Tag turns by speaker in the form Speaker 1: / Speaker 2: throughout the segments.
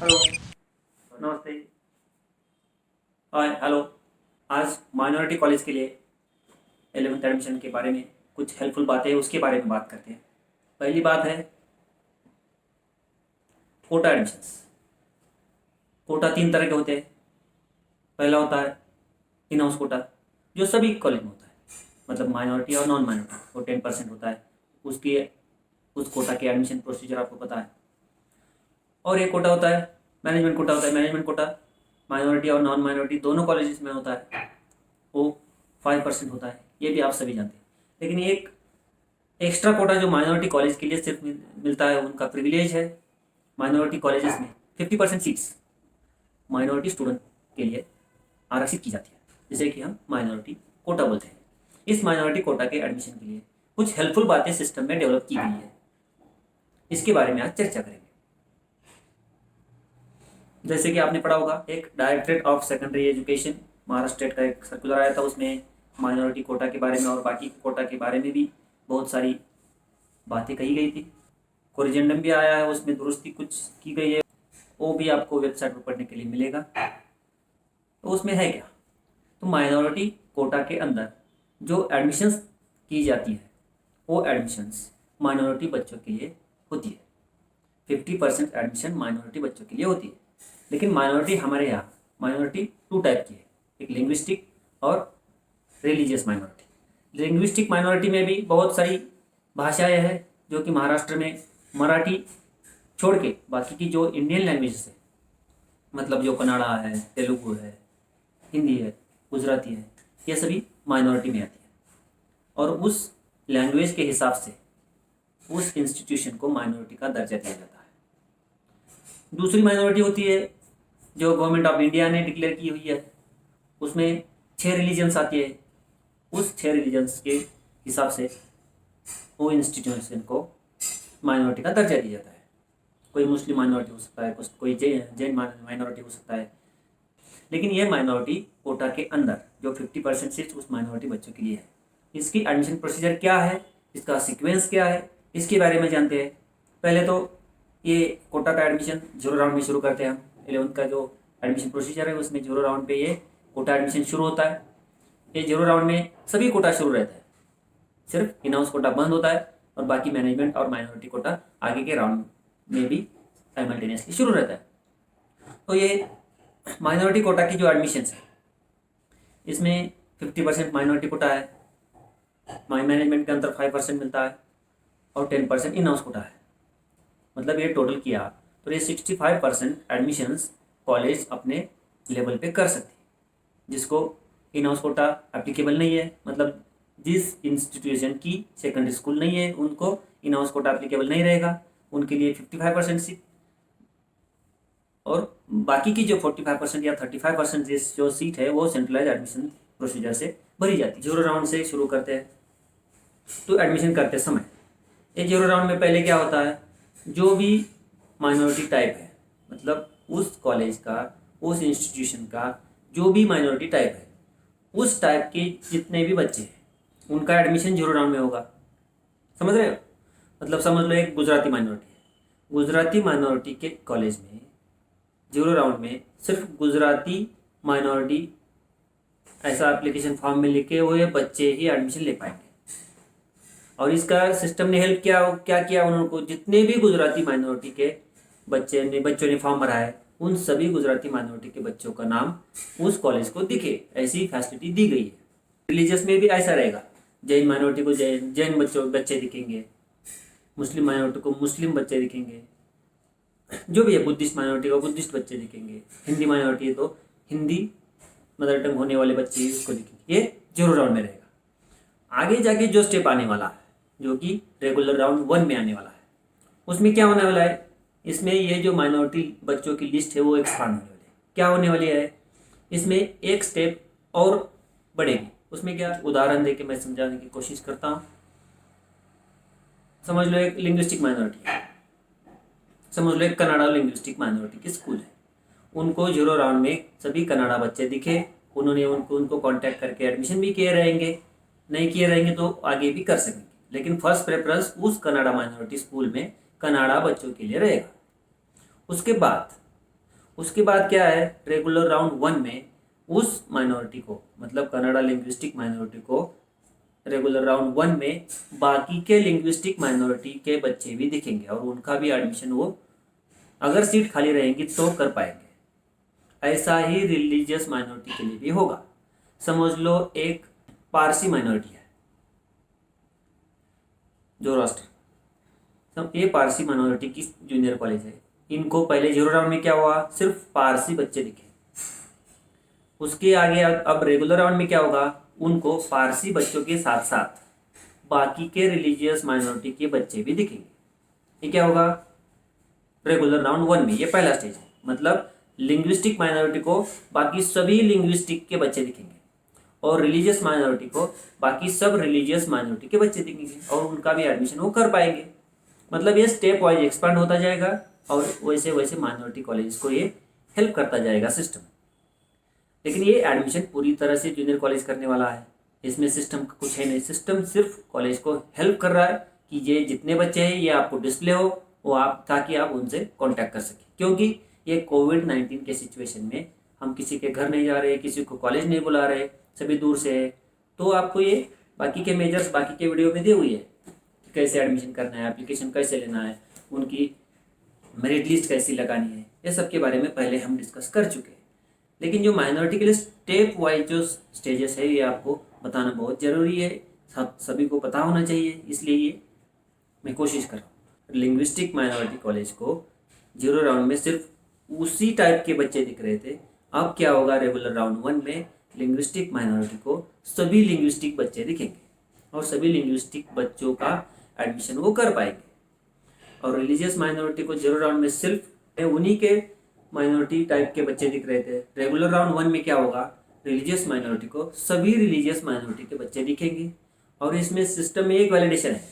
Speaker 1: Hello, नमस्ते। हाय, hello. आज minority college के लिए 11th एडमिशन के बारे में कुछ हेल्पफुल बातें हैं, उसके बारे में बात करते हैं। पहली बात है कोटा एडमिशन्स। कोटा 3 तरह के होते हैं। पहला होता है इन हाउस कोटा, जो सभी कॉलेज में होता है, मतलब माइनॉरिटी और नॉन माइनॉरिटी, वो 10% होता है। उसकी उस कोटा के एडमिशन प्रोसीजर आपको पता है। और एक कोटा होता है मैनेजमेंट कोटा। होता है मैनेजमेंट कोटा, माइनॉरिटी और नॉन माइनॉरिटी दोनों कॉलेजेस में होता है। वो 5% होता है, ये भी आप सभी जानते हैं। लेकिन एक एक्स्ट्रा कोटा जो माइनॉरिटी कॉलेज के लिए सिर्फ मिलता है, उनका प्रिविलेज है। माइनॉरिटी कॉलेजेस में 50% सीट्स माइनॉरिटी स्टूडेंट के लिए आरक्षित की जाती है, जिसे कि हम माइनॉरिटी कोटा बोलते हैं। इस माइनॉरिटी कोटा के एडमिशन के लिए कुछ हेल्पफुल बातें सिस्टम में डेवलप की गई है, इसके बारे में आज चर्चा करेंगे। जैसे कि आपने पढ़ा होगा, एक directorate of secondary education Maharashtra state का एक सर्कुलर आया था, उसमें माइनॉरिटी कोटा के बारे में और बाकी कोटा के बारे में भी बहुत सारी बातें कही गई थी। कोरिजेंडम भी आया है, उसमें दुरुस्ती कुछ की गई है, वो भी आपको वेबसाइट पर पढ़ने के लिए मिलेगा। तो उसमें है क्या, तो माइनॉरिटी कोटा के अंदर जो एडमिशन्स की जाती है, वो एडमिशन्स माइनॉरिटी बच्चों के लिए होती है। 50% एडमिशन माइनॉरिटी बच्चों के लिए होती है। लेकिन माइनॉरिटी हमारे यहाँ माइनॉरिटी 2 टाइप की है, एक लिंग्विस्टिक और रिलीजियस माइनॉरिटी। लिंग्विस्टिक माइनॉरिटी में भी बहुत सारी भाषाएं हैं, जो कि महाराष्ट्र में मराठी छोड़ के बाकी की जो इंडियन लैंग्वेजेस है, मतलब जो कन्नड़ा है, तेलुगु है, हिंदी है, गुजराती है, ये सभी माइनॉरिटी में आती है। और उस लैंग्वेज के हिसाब से उस इंस्टीट्यूशन को माइनॉरिटी का दर्जा दिया जाता है। दूसरी माइनॉरिटी होती है जो गवर्नमेंट ऑफ इंडिया ने डिक्लेयर की हुई है, उसमें 6 रिलीजन्स आती है। उस 6 रिलीजन्स के हिसाब से वो इंस्टीट्यूशन को माइनॉरिटी का दर्जा दिया जाता है। कोई मुस्लिम माइनॉरिटी हो सकता है, कोई जैन माइनॉरिटी हो सकता है। लेकिन ये माइनॉरिटी कोटा के अंदर जो 50% सीट्स उस माइनॉरिटी बच्चों के लिए है। इसकी एडमिशन प्रोसीजर क्या है, इसका सीक्वेंस क्या है, इसके बारे में जानते हैं। पहले तो ये कोटा का एडमिशन 0 राउंड में शुरू करते हैं हम। 11th का जो एडमिशन प्रोसीजर है, उसमें 0 राउंड पे ये कोटा एडमिशन शुरू होता है। ये 0 राउंड में सभी कोटा शुरू रहता है, सिर्फ इन हाउस कोटा बंद होता है, और बाकी मैनेजमेंट और माइनॉरिटी कोटा आगे के राउंड में भी साइमल्टेनियसली शुरू रहता है। तो ये माइनॉरिटी कोटा की जो एडमिशन्स है, इसमें 50% माइनॉरिटी कोटा है, मैनेजमेंट के अंदर 5% मिलता है, और 10% इन हाउस कोटा है। मतलब ये टोटल किया तो ये 65% एडमिशन्स कॉलेज अपने लेवल पे कर सकती है, जिसको इन हाउस कोटा एप्लीकेबल नहीं है। मतलब जिस इंस्टीट्यूशन की सेकेंडरी स्कूल नहीं है, उनको इन हाउस कोटा एप्लीकेबल नहीं रहेगा, उनके लिए 55% सीट। और बाकी की जो 45% या 35% जो सीट है, वो सेंट्रलाइज एडमिशन प्रोसीजर से भरी जाती है। 0 राउंड से शुरू करते हैं। तो एडमिशन करते समय ये 0 राउंड में पहले क्या होता है, जो भी माइनॉरिटी टाइप है, मतलब उस कॉलेज का, उस इंस्टीट्यूशन का जो भी माइनॉरिटी टाइप है, उस टाइप के जितने भी बच्चे हैं, उनका एडमिशन 0 राउंड में होगा। समझ रहे हो? मतलब समझ लो एक गुजराती माइनॉरिटी है, गुजराती माइनॉरिटी के कॉलेज में 0 राउंड में सिर्फ गुजराती माइनॉरिटी ऐसा एप्लीकेशन फॉर्म में लिखे हुए बच्चे ही एडमिशन ले पाएंगे। और इसका सिस्टम ने हेल्प क्या किया, उनको जितने भी गुजराती माइनॉरिटी के बच्चों ने फॉर्म भरा है, उन सभी गुजराती माइनॉरिटी के बच्चों का नाम उस कॉलेज को दिखे, ऐसी फैसिलिटी दी गई है। रिलीजियस में भी ऐसा रहेगा, जैन माइनॉरिटी को जैन बच्चे दिखेंगे, मुस्लिम माइनॉरिटी को मुस्लिम बच्चे दिखेंगे, जो भी है बुद्धिस्ट माइनॉरिटी को बुद्धिस्ट बच्चे दिखेंगे, हिंदी माइनॉरिटी है तो हिंदी मदर टंग होने वाले बच्चे ही उसको दिखेंगे। ये 0 राउंड में रहेगा। आगे जाके जो स्टेप आने वाला है, जो कि रेगुलर राउंड 1 में आने वाला है, उसमें क्या होने वाला है, इसमें ये जो माइनॉरिटी बच्चों की लिस्ट है वो एक्सपांड होने वाली है। क्या होने वाली है, इसमें एक स्टेप और बढ़ेगी। उसमें क्या, उदाहरण दे के मैं समझाने की कोशिश करता हूँ। समझ लो एक लिंग्विस्टिक माइनॉरिटी है, समझ लो एक कन्नड़ा लिंग्विस्टिक माइनॉरिटी की स्कूल है। उनको 0 राउंड में सभी कन्नड़ा बच्चे दिखे, उन्होंने उनको कांटेक्ट करके एडमिशन भी किए रहेंगे, नहीं किए रहेंगे तो आगे भी कर सकेंगे। लेकिन फर्स्ट प्रेफरेंस उस कन्नड़ा माइनॉरिटी स्कूल में कन्नड़ा बच्चों के लिए रहेगा। उसके बाद उसके बाद क्या है, रेगुलर राउंड 1 में उस माइनॉरिटी को, मतलब कन्नड़ा लिंग्विस्टिक माइनॉरिटी को रेगुलर राउंड 1 में बाकी के लिंग्विस्टिक माइनॉरिटी के बच्चे भी दिखेंगे और उनका भी एडमिशन वो, अगर सीट खाली रहेंगी तो कर पाएंगे। ऐसा ही रिलीजियस माइनॉरिटी के लिए भी होगा। समझ लो एक पारसी माइनॉरिटी है, जोरास्ट्र, तब ये पारसी माइनॉरिटी की जूनियर कॉलेज है। इनको पहले 0 राउंड में क्या हुआ, सिर्फ पारसी बच्चे दिखे। उसके आगे अब रेगुलर राउंड में क्या होगा, उनको पारसी बच्चों के साथ साथ बाकी के रिलीजियस माइनॉरिटी के बच्चे भी दिखेंगे। ये क्या होगा, रेगुलर राउंड 1 में, ये पहला स्टेज है। मतलब लिंग्विस्टिक माइनॉरिटी को बाकी सभी लिंग्विस्टिक के बच्चे दिखेंगे और रिलीजियस माइनॉरिटी को बाकी सब रिलीजियस माइनॉरिटी के बच्चे दिखेंगे और उनका भी एडमिशन वो कर पाएंगे। मतलब ये स्टेप वाइज एक्सपांड होता जाएगा और वैसे वैसे माइनॉरिटी कॉलेज को ये हेल्प करता जाएगा सिस्टम। लेकिन ये एडमिशन पूरी तरह से जूनियर कॉलेज करने वाला है, इसमें सिस्टम का कुछ है नहीं। सिस्टम सिर्फ कॉलेज को हेल्प कर रहा है कि ये जितने बच्चे हैं ये आपको डिस्प्ले हो, वो आप, ताकि आप उनसे कांटेक्ट कर सकें। क्योंकि ये कोविड-19 के सिचुएशन में हम किसी के घर नहीं जा रहे, किसी को कॉलेज नहीं बुला रहे, सभी दूर से है, तो आपको ये बाकी के मेजर्स बाकी के वीडियो में दी हुई है कि कैसे एडमिशन करना है, एप्लीकेशन कैसे लेना है, उनकी मेरिट लिस्ट कैसी लगानी है, ये सब के बारे में पहले हम डिस्कस कर चुके हैं। लेकिन जो माइनॉरिटी के लिए स्टेप वाइज जो स्टेजेस है ये आपको बताना बहुत ज़रूरी है, सभी को पता होना चाहिए, इसलिए ये मैं कोशिश कर रहा हूँ। लिंग्विस्टिक माइनॉरिटी कॉलेज को 0 राउंड में सिर्फ उसी टाइप के बच्चे दिख रहे थे, अब क्या होगा, रेगुलर राउंड 1 में लिंग्विस्टिक माइनॉरिटी को सभी लिंग्विस्टिक बच्चे दिखेंगे और सभी लिंग्विस्टिक बच्चों का एडमिशन वो कर पाएंगे। और रिलीजियस माइनॉरिटी को 0 राउंड में सिर्फ उन्हीं के माइनॉरिटी टाइप के बच्चे दिख रहे थे, रेगुलर राउंड 1 में क्या होगा, रिलीजियस माइनॉरिटी को सभी रिलीजियस माइनॉरिटी के बच्चे दिखेंगे। और इसमें सिस्टम में एक वैलिडेशन है,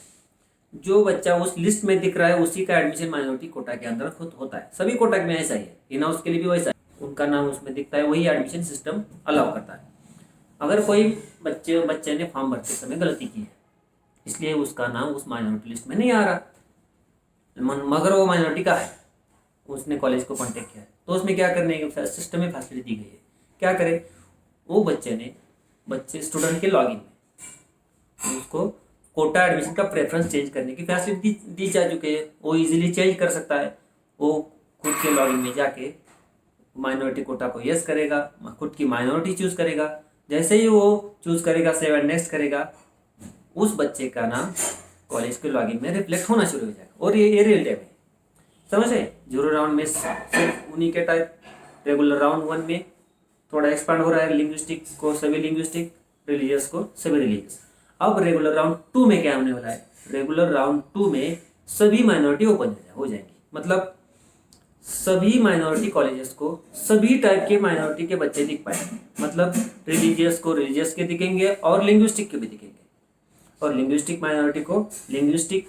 Speaker 1: जो बच्चा उस लिस्ट में दिख रहा है उसी का एडमिशन माइनॉरिटी कोटा के अंदर खुद होता है। सभी कोटा में ऐसा ही है, इन हाउस के लिए भी वैसा है, उनका नाम उसमें दिखता है, वही एडमिशन सिस्टम अलाउ करता है। अगर कोई बच्चे ने फॉर्म भरते समय गलती की है, इसलिए उसका नाम उस माइनॉरिटी लिस्ट में नहीं आ रहा, मगर वो माइनॉरिटी का है, उसने कॉलेज को कॉन्टेक्ट किया है, तो उसमें क्या करने की सिस्टम में फैसिलिटी दी गई है। क्या करे, वो बच्चे स्टूडेंट के लॉगिन में उसको कोटा एडमिशन का प्रेफरेंस चेंज करने की फैसिलिटी दी जा चुकी है, वो इजीली चेंज कर सकता है। वो खुद के लॉगिन में जाके माइनॉरिटी कोटा को यस करेगा, खुद की माइनॉरिटी चूज करेगा, जैसे ही वो चूज करेगा, सेव एंड नेक्स्ट करेगा, उस बच्चे का नाम कॉलेज के लॉगिन में रिफ्लेक्ट होना शुरू हो जाएगा। और ये रियल टाइम है, समझे। 0 राउंड में सिर्फ उन्हीं के टाइप, रेगुलर राउंड 1 में थोड़ा एक्सपांड हो रहा है, लिंग्विस्टिक को सभी लिंग्विस्टिक, रिलीजियस को सभी रिलीजियस। अब रेगुलर राउंड 2 में क्या होने वाला है, रेगुलर राउंड 2 में सभी माइनॉरिटी ओपन हो जाएंगी। मतलब सभी माइनॉरिटी कॉलेजेस को सभी टाइप के माइनॉरिटी के बच्चे दिख पाएंगे। मतलब रिलीजियस को रिलीजियस के दिखेंगे और लिंग्विस्टिक के भी दिखेंगे, और लिंग्विस्टिक माइनॉरिटी को लिंग्विस्टिक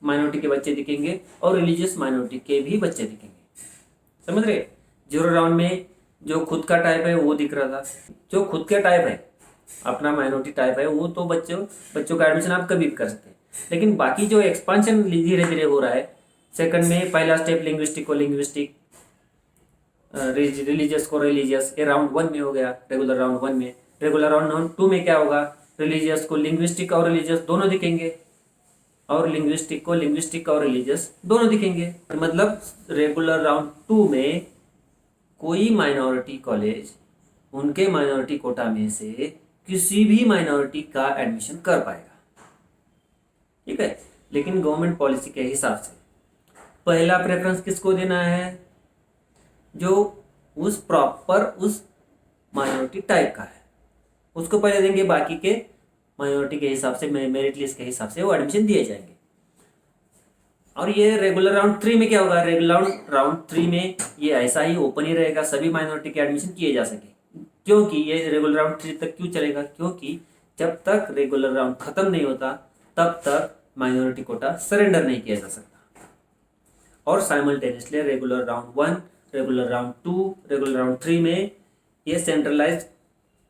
Speaker 1: माइनॉरिटी के बच्चे दिखेंगे और रिलीजियस माइनॉरिटी के भी बच्चे दिखेंगे। समझ रहे। 0 राउंड में जो खुद का टाइप है वो दिख रहा था, जो खुद का टाइप है, अपना माइनॉरिटी टाइप है, वो तो बच्चों का एडमिशन आप कभी भी कर सकते हैं। लेकिन बाकी जो एक्सपांशन धीरे धीरे हो रहा है, सेकंड में पहला स्टेप लिंग्विस्टिक को लिंग्विस्टिक, रिलीजियस को रिलीजियस, ये राउंड 1 में हो गया, रेगुलर राउंड 1 में। रेगुलर राउंड 2 में क्या होगा, रिलीजियस को लिंग्विस्टिक और रिलीजियस दोनों दिखेंगे और लिंग्विस्टिक को लिंग्विस्टिक और रिलीजियस दोनों दिखेंगे। मतलब रेगुलर राउंड 2 में कोई माइनॉरिटी कॉलेज उनके माइनॉरिटी कोटा में से किसी भी माइनॉरिटी का एडमिशन कर पाएगा, ठीक है। लेकिन गवर्नमेंट पॉलिसी के हिसाब से पहला प्रेफरेंस किसको देना है, जो उस प्रॉपर उस माइनॉरिटी टाइप का है, उसको पहले देंगे। बाकी के माइनॉरिटी के हिसाब से, मेरिट लिस्ट के हिसाब से वो एडमिशन दिए जाएंगे। और ये रेगुलर राउंड 3 में क्या होगा, रेगुलर राउंड 3 में ये ऐसा ही ओपन ही रहेगा, सभी माइनॉरिटी के एडमिशन किए जा सके। क्योंकि ये रेगुलर राउंड 3 तक क्यों चलेगा, क्योंकि जब तक रेगुलर राउंड खत्म नहीं होता तब तक माइनॉरिटी कोटा सरेंडर नहीं किया जा सकता। और simultaneously regular round 1, regular round 2, regular round 3 में ये सेंट्रलाइज्ड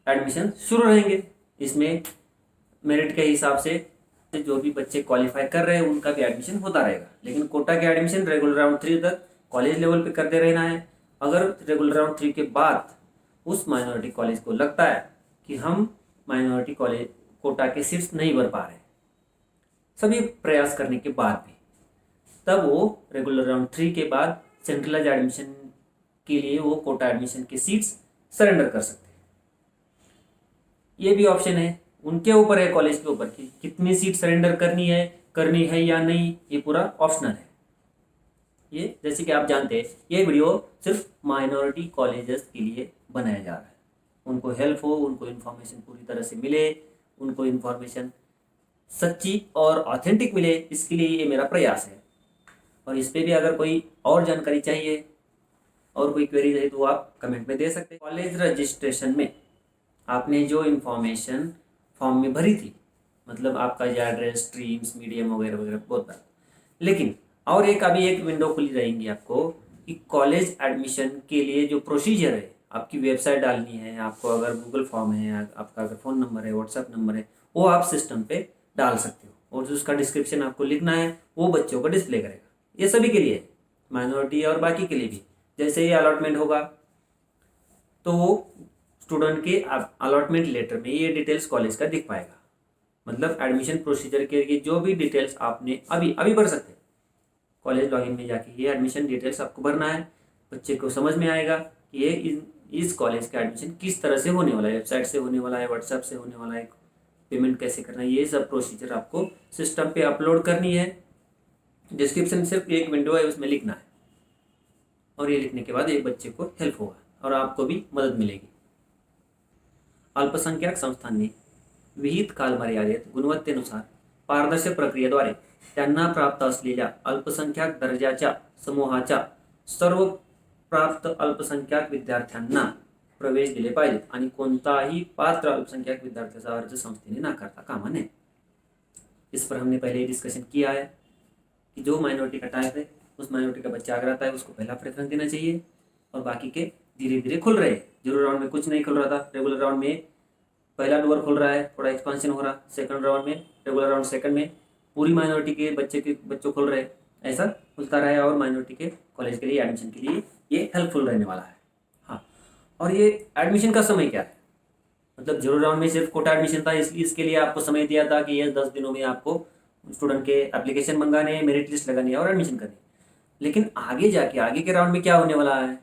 Speaker 1: एडमिशन शुरू रहेंगे। इसमें मेरिट के हिसाब से जो भी बच्चे क्वालिफाई कर रहे हैं उनका भी एडमिशन होता रहेगा। लेकिन कोटा के एडमिशन रेगुलर राउंड 3 तक कॉलेज लेवल पे करते रहना है, अगर रेगुलर राउंड 3 के बाद उस माइनॉरिटी कॉलेज को लगता है कि हम माइनॉरिटी कॉलेज कोटा के सीट्स नहीं भर पा रहे सभी प्रयास करने के बाद भी, तब वो रेगुलर राउंड 3 के बाद सेंट्रलाइज एडमिशन के लिए वो कोटा एडमिशन के सीट्स सरेंडर कर सकते हैं। ये भी ऑप्शन है, उनके ऊपर है, कॉलेज के ऊपर कि कितनी सीट सरेंडर करनी है या नहीं, ये पूरा ऑप्शनल है। ये जैसे कि आप जानते हैं ये वीडियो सिर्फ माइनॉरिटी कॉलेजेस के लिए बनाया जा रहा है, उनको हेल्प हो, उनको इन्फॉर्मेशन पूरी तरह से मिले, उनको इन्फॉर्मेशन सच्ची और ऑथेंटिक मिले, इसके लिए ये मेरा प्रयास है। और इस पर भी अगर कोई और जानकारी चाहिए और कोई क्वेरी है तो आप कमेंट में दे सकते हैं। कॉलेज रजिस्ट्रेशन में आपने जो इन्फॉर्मेशन फॉर्म में भरी थी, मतलब आपका एड्रेस, स्ट्रीम्स, मीडियम वगैरह वगैरह बहुत बड़ा, लेकिन और अभी एक विंडो खुली रहेंगी आपको कि कॉलेज एडमिशन के लिए जो प्रोसीजर है, आपकी वेबसाइट डालनी है, आपको अगर गूगल फॉर्म है, आपका अगर फ़ोन नंबर है, व्हाट्सएप नंबर है, वो आप सिस्टम पे डाल सकते हो और जो उसका डिस्क्रिप्शन आपको लिखना है वो बच्चों को डिस्प्ले करेगा। ये सभी के लिए, माइनॉरिटी और बाकी के लिए भी। जैसे ही अलॉटमेंट होगा तो स्टूडेंट के अलॉटमेंट लेटर में ये डिटेल्स कॉलेज का दिख पाएगा, मतलब एडमिशन प्रोसीजर के लिए जो भी डिटेल्स आपने अभी भर सकते हैं। कॉलेज लॉगिन में जाके ये एडमिशन डिटेल्स आपको भरना है, बच्चे को समझ में आएगा कि ये इस कॉलेज का एडमिशन किस तरह से होने वाला है, वेबसाइट से होने वाला है, व्हाट्सएप से होने वाला है, पेमेंट कैसे करना है, ये सब प्रोसीजर आपको सिस्टम पे अपलोड करनी है। डिस्क्रिप्शन सिर्फ एक विंडो है, उसमें लिखना है और ये लिखने के बाद एक बच्चे को हेल्प होगा और आपको भी मदद मिलेगी। अल्पसंख्याक संस्थांनी विहित कालमर्यादेत गुणवत्तेनुसार पारदर्शक प्रक्रियेद्वारे त्यांना प्राप्त असलेल्या अल्पसंख्याक दर्जाच्या समूहाच्या सर्व प्राप्त अल्पसंख्याक विद्यार्थ्यांना प्रवेश दिले पाहिजेत आणि कोणताही पात्र अल्पसंख्याक विद्यार्थ्याचा अर्ज संस्थेने नाकारता कामा नये। इस पर हमने पहले ही डिस्कशन किया है कि जो माइनॉरिटी का टाइप है, उस माइनॉरिटी का बच्चा अगर आता है उसको पहला प्रेफरेंस देना चाहिए और बाकी के धीरे धीरे खुल रहे हैं। जीरो राउंड में कुछ नहीं खुल रहा था, रेगुलर राउंड में पहला डोर खुल रहा है, थोड़ा एक्सपांशन हो रहा, सेकंड राउंड में, रेगुलर राउंड सेकंड में पूरी माइनॉरिटी के बच्चों खुल रहे, ऐसा खुलता रहा है और माइनॉरिटी के कॉलेज के लिए एडमिशन के लिए ये हेल्पफुल रहने वाला है। हाँ, और ये एडमिशन का समय क्या है, मतलब जीरो राउंड में सिर्फ कोटा एडमिशन था, इसके लिए आपको समय दिया था कि ये 10 दिनों में आपको स्टूडेंट के एप्लीकेशन मंगाने, मेरिट लिस्ट लगानी है और एडमिशन करनी। लेकिन आगे जाके आगे के राउंड में क्या होने वाला है,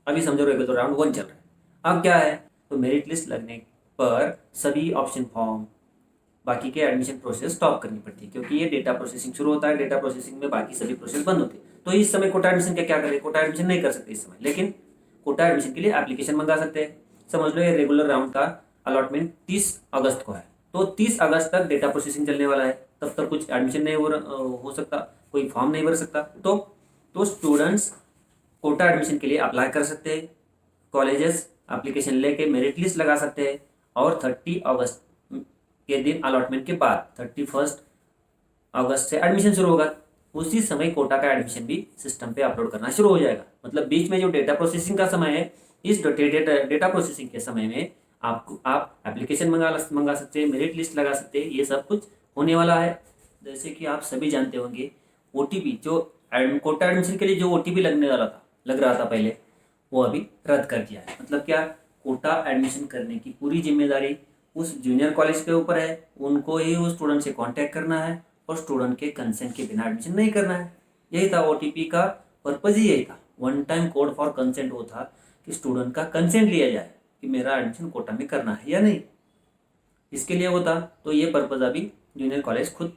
Speaker 1: अभी समझो रेगुलर राउंड 1 चल रहा है, अब क्या है, तो मेरिट लिस्ट लगने पर सभी ऑप्शन फॉर्म, बाकी के एडमिशन प्रोसेस स्टॉप करनी पड़ती है, क्योंकि ये डेटा प्रोसेसिंग शुरू होता है, डेटा प्रोसेसिंग में बाकी सभी प्रोसेस बंद होते हैं। तो इस समय कोटा एडमिशन क्या करें, कोटा एडमिशन नहीं कर सकते इस समय, लेकिन कोटा एडमिशन के लिए एप्लीकेशन मंगा सकते हैं। समझ लो ये रेगुलर राउंड का अलॉटमेंट 30 अगस्त को है, तो 30 अगस्त तक डेटा प्रोसेसिंग चलने वाला है, तब तक कुछ एडमिशन नहीं हो सकता, कोई फॉर्म नहीं भर सकता। तो स्टूडेंट्स कोटा एडमिशन के लिए अप्लाई कर सकते हैं, कॉलेजेस एप्लीकेशन लेके मेरिट लिस्ट लगा सकते हैं और 30 अगस्त के दिन अलॉटमेंट के बाद 31 अगस्त से एडमिशन शुरू होगा। उसी समय कोटा का एडमिशन भी सिस्टम पे अपलोड करना शुरू हो जाएगा। मतलब बीच में जो डेटा प्रोसेसिंग का समय है, इस डेटा प्रोसेसिंग के समय में आप एप्लीकेशन मंगा सकते हैं, मेरिट लिस्ट लगा सकते हैं, ये सब कुछ होने वाला है। जैसे कि आप सभी जानते होंगे OTP, जो कोटा एडमिशन के लिए जो OTP लग रहा था पहले, वो अभी रद्द कर दिया है। मतलब क्या, कोटा एडमिशन करने की पूरी जिम्मेदारी उस जूनियर कॉलेज के ऊपर है, उनको ही उस स्टूडेंट से कांटेक्ट करना है और स्टूडेंट के कंसेंट के बिना एडमिशन नहीं करना है। यही था OTP का पर्पज ही, यही था। 1 टाइम कोड फॉर कंसेंट वो था कि स्टूडेंट का कंसेंट लिया जाए कि मेरा एडमिशन कोटा में करना है या नहीं, इसके लिए वो था। तो ये पर्पज अभी जूनियर कॉलेज खुद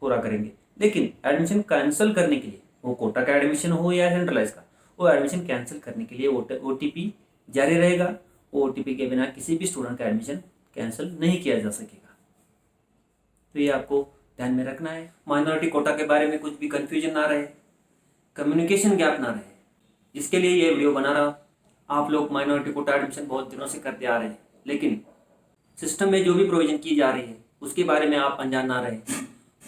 Speaker 1: पूरा करेंगे। लेकिन एडमिशन कैंसिल करने के लिए, वो कोटा का एडमिशन हो या सेंट्रलाइज का, वो एडमिशन कैंसिल करने के लिए OTP जारी रहेगा। OTP के बिना किसी भी स्टूडेंट का एडमिशन कैंसिल नहीं किया जा सकेगा। तो ये आपको ध्यान में रखना है। माइनॉरिटी कोटा के बारे में कुछ भी कंफ्यूजन ना रहे, कम्युनिकेशन गैप ना रहे, इसके लिए ये वीडियो बना रहा। आप लोग माइनॉरिटी कोटा एडमिशन बहुत दिनों से करते आ रहे हैं, लेकिन सिस्टम में जो भी प्रोविजन की जा रही है उसके बारे में आप अनजान ना रहे,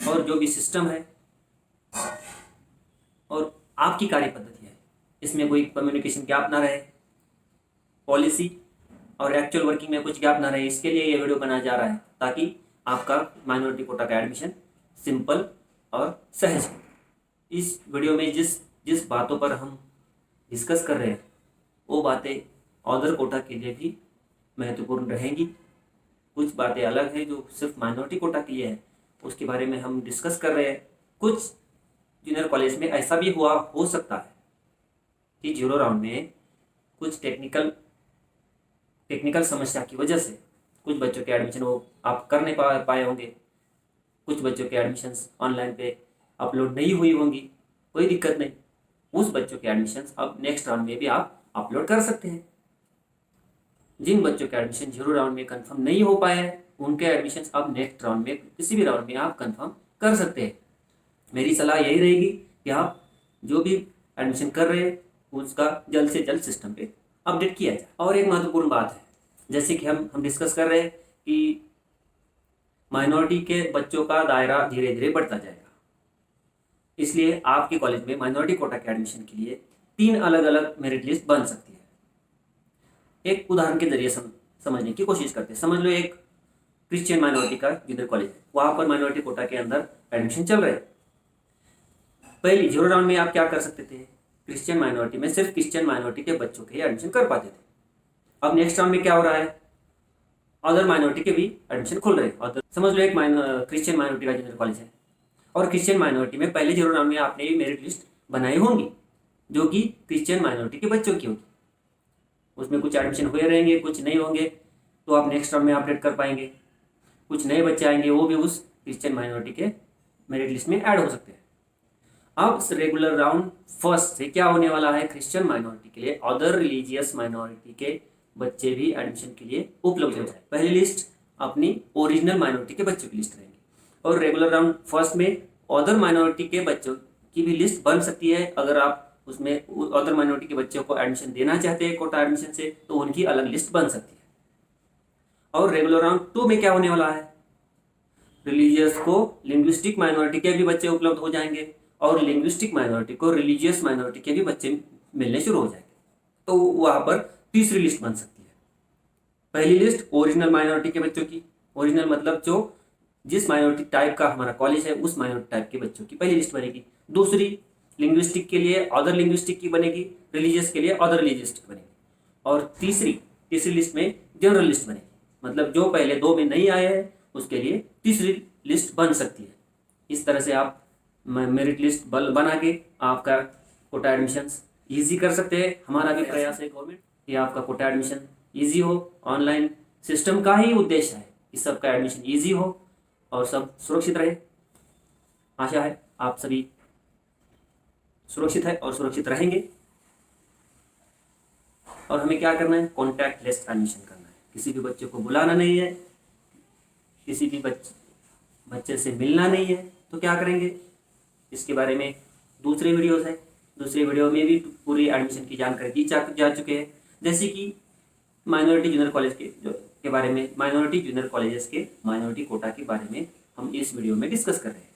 Speaker 1: और जो भी सिस्टम है और आपकी कार्य पद्धति है, इसमें कोई कम्युनिकेशन गैप ना रहे, पॉलिसी और एक्चुअल वर्किंग में कुछ गैप ना रहे, इसके लिए ये वीडियो बनाया जा रहा है, ताकि आपका माइनॉरिटी कोटा का एडमिशन सिंपल और सहज हो। इस वीडियो में जिस बातों पर हम डिस्कस कर रहे हैं वो बातें अदर कोटा के लिए भी महत्वपूर्ण रहेंगी। कुछ बातें अलग है जो सिर्फ माइनॉरिटी कोटा के लिए है, उसके बारे में हम डिस्कस कर रहे हैं। कुछ जूनियर कॉलेज में ऐसा भी हो सकता है कि जीरो राउंड में कुछ टेक्निकल समस्या की वजह से कुछ बच्चों के एडमिशन वो आप कर नहीं पाए होंगे, कुछ बच्चों के एडमिशन्स ऑनलाइन पे अपलोड नहीं हुई होंगी, कोई दिक्कत नहीं। उस बच्चों के एडमिशन्स अब नेक्स्ट राउंड में भी आप अपलोड कर सकते हैं। जिन बच्चों के एडमिशन जीरो राउंड में कंफर्म नहीं हो पाए हैं उनके एडमिशन्स अब नेक्स्ट राउंड में किसी भी राउंड में आप कंफर्म कर सकते हैं। मेरी सलाह यही रहेगी कि आप जो भी एडमिशन कर रहे हैं उसका जल्द से जल्द सिस्टम पे अपडेट किया जाए। और एक महत्वपूर्ण बात है, जैसे कि हम डिस्कस कर रहे हैं कि माइनॉरिटी के बच्चों का दायरा धीरे धीरे बढ़ता जाएगा, इसलिए आपके कॉलेज में माइनॉरिटी कोटा के एडमिशन के लिए 3 अलग अलग मेरिट लिस्ट बन सकती है। एक उदाहरण के जरिए समझने की कोशिश करते हैं। समझ लो एक क्रिश्चियन माइनॉरिटी का जूनियर कॉलेज है, वहाँ पर माइनॉरिटी कोटा के अंदर एडमिशन चल रहे हैं। पहले जीरो राउंड में आप क्या कर सकते थे, क्रिश्चियन माइनॉरिटी में सिर्फ क्रिश्चियन माइनॉरिटी के बच्चों के एडमिशन कर पाते थे। अब नेक्स्ट राउंड में क्या हो रहा है, अदर माइनॉरिटी के भी एडमिशन खुल रहे हैं। समझ लो एक क्रिश्चियन माइनॉरिटी का जूनियर कॉलेज है और क्रिश्चियन माइनॉरिटी में पहले जीरो राउंड में आपने भी मेरिट लिस्ट बनाई होंगी जो कि क्रिश्चियन माइनॉरिटी के बच्चों की होगी। उसमें कुछ एडमिशन हुए रहेंगे, कुछ नहीं होंगे, तो आप नेक्स्ट राउंड में अपडेट कर पाएंगे। कुछ नए बच्चे आएंगे, वो भी उस क्रिश्चियन माइनॉरिटी के मेरिट लिस्ट में ऐड हो सकते हैं। अब रेगुलर राउंड फर्स्ट से क्या होने वाला है, क्रिश्चियन माइनॉरिटी के लिए अदर रिलीजियस माइनॉरिटी के बच्चे भी एडमिशन के लिए उपलब्ध हो जाए। पहली लिस्ट अपनी ओरिजिनल माइनॉरिटी के बच्चों की लिस्ट रहेगी और रेगुलर राउंड फर्स्ट में अदर माइनॉरिटी के बच्चों की भी लिस्ट बन सकती है। अगर आप उसमें अदर माइनॉरिटी के बच्चों को एडमिशन देना चाहते हैं कोटा एडमिशन से, तो उनकी अलग लिस्ट बन सकती है। और रेगुलर राउंड 2 में क्या होने वाला है, रिलीजियस को लिंग्विस्टिक माइनॉरिटी के भी बच्चे उपलब्ध हो जाएंगे और लिंग्विस्टिक माइनॉरिटी को रिलीजियस माइनॉरिटी के भी बच्चे मिलने शुरू हो जाएंगे। तो वहां पर तीसरी लिस्ट बन सकती है। पहली लिस्ट ओरिजिनल माइनॉरिटी के बच्चों की, ओरिजिनल मतलब जो जिस माइनॉरिटी टाइप का हमारा कॉलेज है उस माइनॉरिटी टाइप के बच्चों की पहली लिस्ट बनेगी। दूसरी लिंग्विस्टिक के लिए अदर लिंग्विस्टिक की बनेगी, रिलीजियस के लिए अदर रिलीजियस की बनेगी। और तीसरी लिस्ट में जनरल लिस्ट बनेगी, मतलब जो पहले 2 में नहीं आए हैं उसके लिए तीसरी लिस्ट बन सकती है। इस तरह से आप मेरिट लिस्ट बना के आपका कोटा एडमिशन ईजी कर सकते हैं। हमारा भी प्रयास है गवर्नमेंट कि आपका कोटा एडमिशन ईजी हो। ऑनलाइन सिस्टम का ही उद्देश्य है कि सबका एडमिशन ईजी हो और सब सुरक्षित रहे। आशा है आप सभी सुरक्षित है और सुरक्षित रहेंगे। और हमें क्या करना है, कॉन्टैक्ट लेस एडमिशन करना है। किसी भी बच्चे को बुलाना नहीं है, किसी भी बच्चे से मिलना नहीं है। तो क्या करेंगे, इसके बारे में दूसरे वीडियोस है, दूसरे वीडियो में भी पूरी एडमिशन की जानकारी दी जा चुके हैं। जैसे कि माइनॉरिटी जूनियर कॉलेज के बारे में, माइनॉरिटी जूनियर कॉलेजेस के माइनॉरिटी कोटा के बारे में हम इस वीडियो में डिस्कस कर रहे हैं।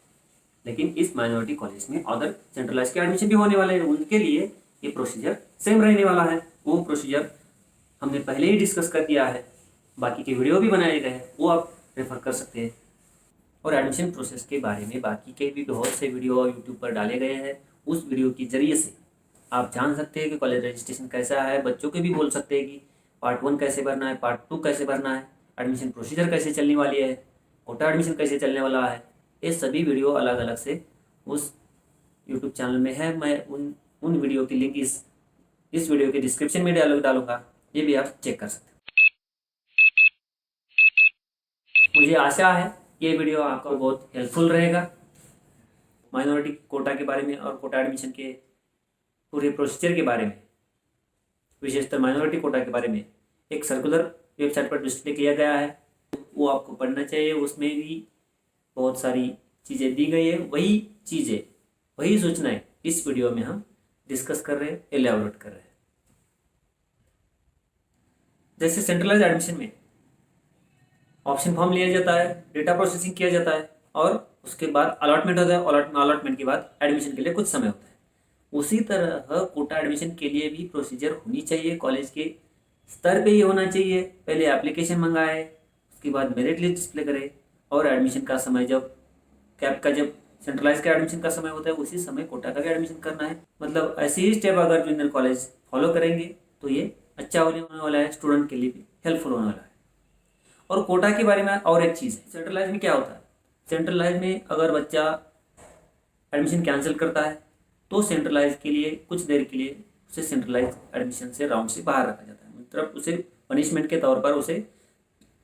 Speaker 1: लेकिन इस माइनॉरिटी कॉलेज में अदर सेंट्रलाइज के एडमिशन भी होने वाले हैं, उनके लिए ये प्रोसीजर सेम रहने वाला है। वो प्रोसीजर हमने पहले ही डिस्कस कर दिया है, बाकी के वीडियो भी बनाए गए हैं, वो आप रेफर कर सकते हैं। और एडमिशन प्रोसेस के बारे में बाकी के भी बहुत से वीडियो यूट्यूब पर डाले गए हैं। उस वीडियो के जरिए से आप जान सकते हैं कि कॉलेज रजिस्ट्रेशन कैसा है। बच्चों के भी बोल सकते हैं कि पार्ट 1 कैसे भरना है, पार्ट 2 कैसे भरना है, एडमिशन प्रोसीजर कैसे चलने वाली है, कोटा एडमिशन कैसे चलने वाला है। ये सभी वीडियो अलग अलग से उस यूट्यूब चैनल में है। मैं उन वीडियो की लिंक इस वीडियो के डिस्क्रिप्शन में डालूंगा, ये भी आप चेक कर सकते हैं। मुझे आशा है ये वीडियो आपको बहुत हेल्पफुल रहेगा। माइनॉरिटी कोटा के बारे में और कोटा एडमिशन के पूरे प्रोसीजर के बारे में, विशेषतर माइनॉरिटी कोटा के बारे में एक सर्कुलर वेबसाइट पर डिस्प्ले किया गया है, वो आपको पढ़ना चाहिए। उसमें भी बहुत सारी चीज़ें दी गई है, वही सूचनाएं इस वीडियो में हम डिस्कस कर रहे हैं, एलैबोरेट कर रहे हैं। जैसे सेंट्रलाइज एडमिशन में ऑप्शन फॉर्म लिया जाता है, डेटा प्रोसेसिंग किया जाता है और उसके बाद अलॉटमेंट होता है। अलॉटमेंट के बाद एडमिशन के लिए कुछ समय होता है। उसी तरह कोटा एडमिशन के लिए भी प्रोसीजर होनी चाहिए, कॉलेज के स्तर पे ही होना चाहिए। पहले एप्लीकेशन मंगाए, उसके बाद मेरिट लिस्ट डिस्प्ले करे और एडमिशन का समय जब सेंट्रलाइज का एडमिशन का समय होता है उसी समय कोटा का भी एडमिशन करना है। मतलब ऐसे ही स्टेप अगर जूनियर कॉलेज फॉलो करेंगे तो ये अच्छा होने वाला है, स्टूडेंट के लिए भी हेल्पफुल होने वाला है। और कोटा के बारे में और एक चीज़ है, सेंट्रलाइज में क्या होता है, सेंट्रलाइज में अगर बच्चा एडमिशन कैंसिल करता है तो सेंट्रलाइज के लिए कुछ देर के लिए उसे सेंट्रलाइज एडमिशन से राउंड से बाहर रखा जाता है, मतलब उसे पनिशमेंट के तौर पर उसे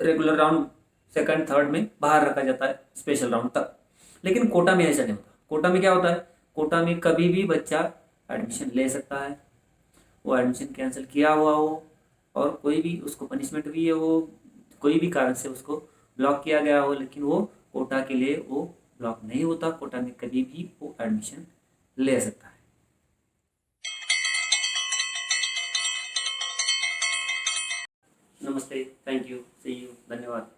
Speaker 1: रेगुलर राउंड सेकंड थर्ड में बाहर रखा जाता है स्पेशल राउंड तक। लेकिन कोटा में ऐसा नहीं होता। कोटा में क्या होता है, कोटा में कभी भी बच्चा एडमिशन ले सकता है, वो एडमिशन कैंसिल किया हुआ हो और कोई भी उसको पनिशमेंट भी है, वो कोई भी कारण से उसको ब्लॉक किया गया हो, लेकिन वो कोटा के लिए वो ब्लॉक नहीं होता। कोटा में कभी भी वो एडमिशन ले सकता है। नमस्ते, थैंक यू, सी यू, धन्यवाद।